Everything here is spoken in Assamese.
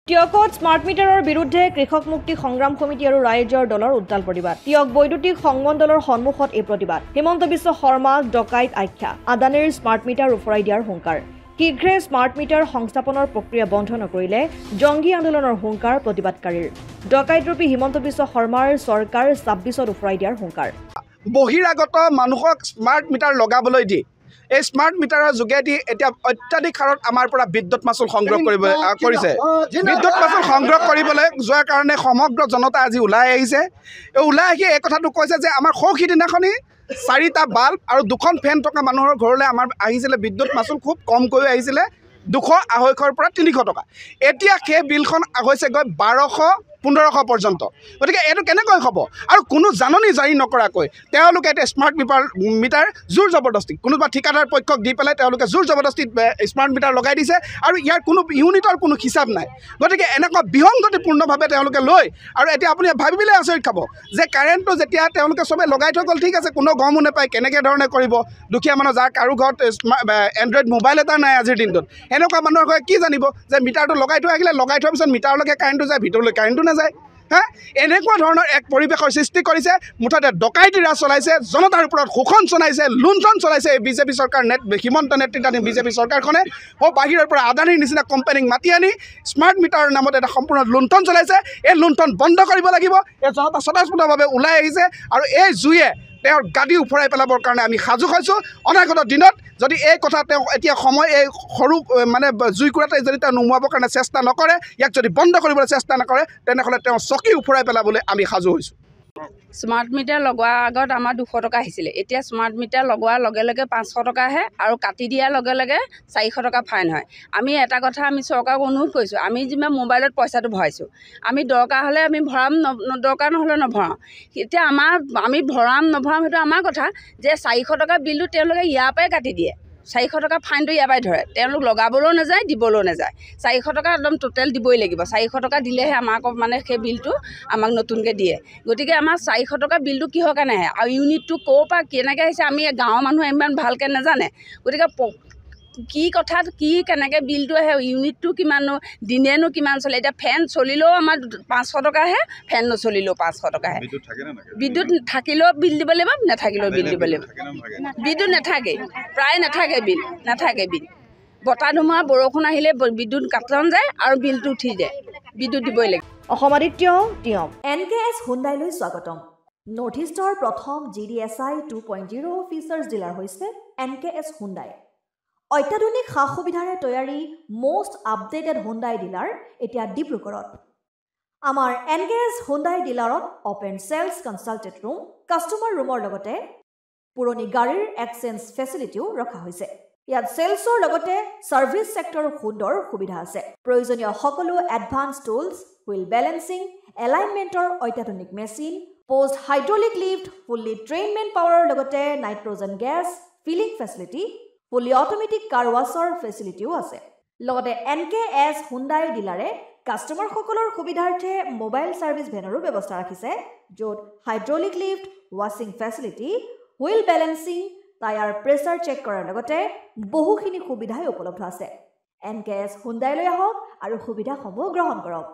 টিয়কত স্মাৰ্ট মিটাৰৰ বিৰুদ্ধে কৃষক মুক্তি সংগ্ৰাম সমিতি আৰু ৰাইজৰ দলৰ উত্তাল প্ৰতিবাদ। টিয়ক বৈদ্যুতিক সংমণ্ডলৰ সন্মুখত এই প্ৰতিবাদ। হিমন্ত বিশ্ব শৰ্মাক ডকাইত আখ্যা, আদানীৰ স্মাৰ্ট মিটাৰ উফৰাই দিয়াৰ হুংকাৰ। শীঘ্ৰে স্মাৰ্ট মিটাৰ সংস্থাপনৰ প্ৰক্ৰিয়া বন্ধ নকৰিলে জংগী আন্দোলনৰ হুংকাৰ প্ৰতিবাদকাৰীৰ। ডকাইতৰূপী হিমন্ত বিশ্ব শৰ্মাৰ চৰকাৰ ২৬ত উফৰাই দিয়াৰ হুংকাৰ। বহিৰাগত মানুহক স্মাৰ্ট মিটাৰ লগাবলৈ দি এই স্মাৰ্ট মিটাৰৰ যোগেদি এতিয়া অত্যাধিক হাৰত আমাৰ পৰা বিদ্যুৎ মাচুল সংগ্ৰহ কৰিছে। বিদ্যুৎ মাচুল সংগ্ৰহ কৰিবলৈ যোৱাৰ কাৰণে সমগ্ৰ জনতা আজি ওলাই আহিছে। ওলাই আহি এই কথাটো কৈছে যে আমাৰ সিদিনাখনি 4টা বাল্ব আৰু 2খন ফেন থকা মানুহৰ ঘৰলৈ আমাৰ আহিছিলে বিদ্যুৎ মাচুল খুব কমকৈ আহিছিলে 200-250ৰ পৰা 300 টকা। এতিয়া সেই বিলখন হৈছেগৈ 1200-1500 পৰ্যন্ত। গতিকে এইটো কেনেকৈ হ'ব? আৰু কোনো জাননী জাৰি নকৰাকৈ তেওঁলোকে এতিয়া স্মাৰ্ট মিটাৰ জোৰ জবৰদস্তি কোনোবা ঠিকাদাৰ পক্ষক দি পেলাই তেওঁলোকে জোৰ জবৰদস্তিত স্মাৰ্ট মিটাৰ লগাই দিছে আৰু ইয়াৰ কোনো ইউনিটৰ কোনো হিচাপ নাই। গতিকে এনেকুৱা বিসংগতিপূৰ্ণভাৱে তেওঁলোকে লৈ আৰু এতিয়া আপুনি ভাবিবলৈ আচৰিত খাব যে কাৰেণ্টটো যেতিয়া তেওঁলোকে চবে লগাই থৈ গ'ল, ঠিক আছে, কোনো গমো নাপায় কেনেকৈ ধৰণে কৰিব। দুখীয়া মানুহ যাৰ কাৰো ঘৰত এণ্ড্ৰইড মোবাইল এটা নাই আজিৰ দিনটোত, এনেকুৱা মানুহৰ ঘৰে কি জানিব যে মিটাৰটো লগাই থৈ আহিলে, লগাই থোৱাৰ পিছত মিটাৰলৈকে কাৰেণ্টটো যায়, ভিতৰলৈ কাৰেণ্টটো নাযায়। এনেকুৱা ধৰণৰ এক পৰিৱেশৰ সৃষ্টি কৰিছে। মুঠতে ডকাইতি ৰাজ চলাইছে, জনতাৰ ওপৰত শোষণ চলাইছে, লুণ্ঠন চলাইছে এই বিজেপি চৰকাৰ হিমন্ত নেতৃত্বাধীন বিজেপি চৰকাৰখনে। বাহিৰৰ পৰা আদানীৰ নিচিনা কোম্পানীক মাতি আনি স্মাৰ্ট মিটাৰৰ নামত এটা সম্পূৰ্ণ লুণ্ঠন চলাইছে। এই লুণ্ঠন বন্ধ কৰিব লাগিব। এই জনতা স্বতঃস্ফূৰ্তভাৱে ওলাই আহিছে আৰু এই জুয়ে তেওঁৰ গাদী উফৰাই পেলাবৰ কাৰণে আমি সাজু হৈছোঁ। অনাগত দিনত যদি এই কথা তেওঁ এতিয়া সময় এই সৰু মানে জুইকুৰাতে যদি তেওঁ নুমুৱাবৰ কাৰণে চেষ্টা নকৰে, ইয়াক যদি বন্ধ কৰিবলৈ চেষ্টা নকৰে, তেনেহ'লে তেওঁ চকী উফৰাই পেলাবলৈ আমি সাজু হৈছোঁ। স্মাৰ্ট মিটাৰ লগোৱাৰ আগত আমাৰ 200 টকা আহিছিলে। এতিয়া স্মাৰ্ট মিটাৰ লগোৱাৰ লগে লগে 500 টকা আহে আৰু কাটি দিয়াৰ লগে লগে 400 টকা ফাইন হয়। আমি এটা কথা আমি চৰকাৰক অনুৰোধ কৰিছোঁ, আমি যিমান মোবাইলত পইচাটো ভৰাইছোঁ, আমি দৰকাৰ হ'লে আমি ভৰাম, দৰকাৰ নহ'লে নভৰাওঁ। এতিয়া আমি ভৰাম নভৰাম সেইটো আমাৰ কথা। যে 400 টকা বিলটো তেওঁলোকে ইয়াৰ পৰাই কাটি দিয়ে, 400 টকা ফাইনটো ইয়াৰ পৰাই ধৰে। তেওঁলোক লগাবলৈও নাযায়, দিবলৈও নাযায়। 400 টকা একদম টোটেল দিবই লাগিব। 400 টকা দিলেহে আমাক মানে সেই বিলটো আমাক নতুনকৈ দিয়ে। গতিকে আমাৰ 400 টকা বিলটো কিহৰ কাৰণে আহে আৰু ইউনিটটো ক'ৰ পৰা কেনেকৈ আহিছে আমি গাঁৱৰ মানুহে ইমান ভালকৈ নাজানে। গতিকে কি কথাত কি কেনেকৈ বিলটো আহে, ইউনিটটো কিমাননো, দিনেনো কিমান চলে। এতিয়া ফেন চলিলেও আমাৰ 500 টকা আহে, ফেন নচলিলেও 500 টকা আহে। বিদ্যুৎ থাকিলেও বিল দিব লাগিব, নাথাকিলেও বিল দিব লাগিব। বিদ্যুৎ নাথাকে, প্ৰায় নাথাকে বিল। বতাহ ধুমুহা বৰষুণ আহিলে বিদ্যুৎ কাটন যায় আৰু বিলটো উঠি যায়। বিদ্যুৎ দিবই লাগিব। অসমাদিত্য টিয়ক। NKS হুণ্ডাইলৈ স্বাগতম। নৰ্থ ইষ্টৰ প্ৰথম GDSI 2.0 ফিচাৰ্ছ ডিলাৰ হৈছে NKS হুণ্ডাই। অত্যাধুনিক সা সুবিধাৰে তৈয়াৰী মষ্ট আপডেটেড হুণ্ডাই ডিলাৰ এতিয়া ডিব্ৰুগড়ত। আমাৰ NKS হুণ্ডাই ডিলাৰত open sales consulted room, customer ৰুমৰ লগতে পুৰণি গাড়ীৰ এক্সচেঞ্জ ফেচিলিটিও ৰখা হৈছে। ইয়াত চেলছৰ লগতে ছাৰ্ভিচ ছেক্টৰৰ সুন্দৰ সুবিধা আছে। প্ৰয়োজনীয় সকলো এডভান্স টুলছ, হুইল বেলেঞ্চিং, এলাইনমেণ্টৰ অত্যাধুনিক machine, post hydraulic lift, fully ট্ৰেইনমেণ্ট পাৱাৰৰ লগতে nitrogen gas filling facility, fully automatic car ৱাছৰ ফেচিলিটিও আছে। লগতে NKS হুণ্ডাই ডিলাৰে কাষ্টমাৰসকলৰ সুবিধাৰ্থে মোবাইল ছাৰ্ভিচ ভেনৰো ব্যৱস্থা ৰাখিছে, য'ত হাইড্ৰলিক লিফ্ট, ৱাছিং facility, wheel balancing, tyre pressure check কৰাৰ লগতে বহুখিনি সুবিধাই উপলব্ধ আছে। NKS হুণ্ডাইলৈ আহক আৰু সুবিধাসমূহ গ্ৰহণ কৰক।